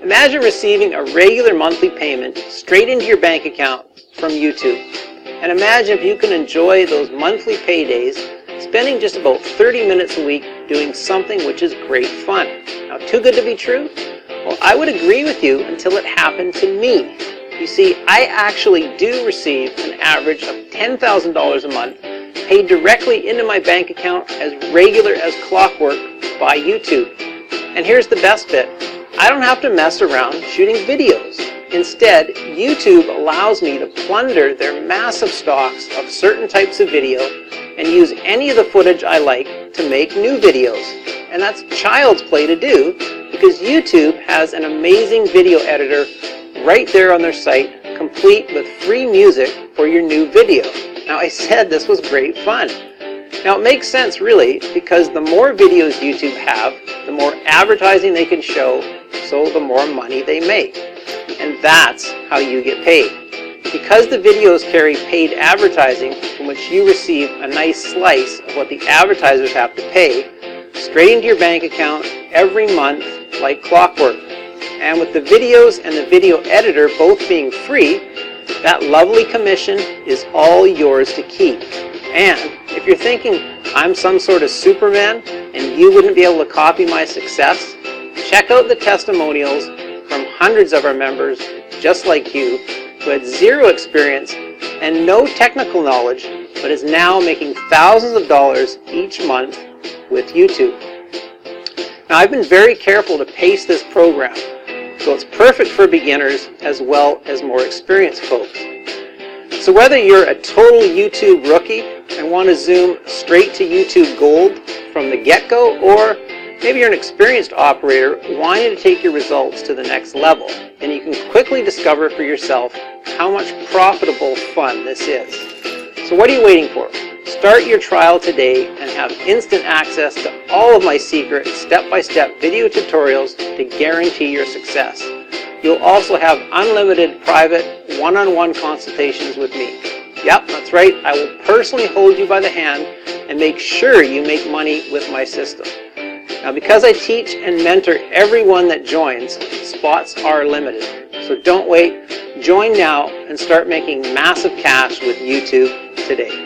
Imagine receiving a regular monthly payment straight into your bank account from YouTube. And imagine if you can enjoy those monthly paydays, spending just about 30 minutes a week doing something which is great fun. Now, too good to be true? Well, I would agree with you until it happened to me. You see, I actually do receive an average of $10,000 a month paid directly into my bank account as regular as clockwork by YouTube. And here's the best bit. I don't have to mess around shooting videos. Instead, YouTube allows me to plunder their massive stocks of certain types of video and use any of the footage I like to make new videos. And that's child's play to do because YouTube has an amazing video editor right there on their site, complete with free music for your new video. Now, I said this was great fun. Now, it makes sense really because the more videos YouTube have, the more advertising they can show, so the more money they make. And that's how you get paid. Because the videos carry paid advertising from which you receive a nice slice of what the advertisers have to pay, straight into your bank account every month like clockwork. And with the videos and the video editor both being free, that lovely commission is all yours to keep. And if you're thinking I'm some sort of Superman and you wouldn't be able to copy my success, check out the testimonials from hundreds of our members just like you who had zero experience and no technical knowledge but is now making thousands of dollars each month with YouTube. Now, I've been very careful to pace this program so it's perfect for beginners as well as more experienced folks. So whether you're a total YouTube rookie and want to zoom straight to YouTube Gold from the get-go, or maybe you're an experienced operator wanting to take your results to the next level, and you can quickly discover for yourself how much profitable fun this is. So what are you waiting for? Start your trial today and have instant access to all of my secret step-by-step video tutorials to guarantee your success. You'll also have unlimited private one-on-one consultations with me. Yep, that's right. I will personally hold you by the hand and make sure you make money with my system. Now, because I teach and mentor everyone that joins, spots are limited. So don't wait. Join now and start making massive cash with YouTube today.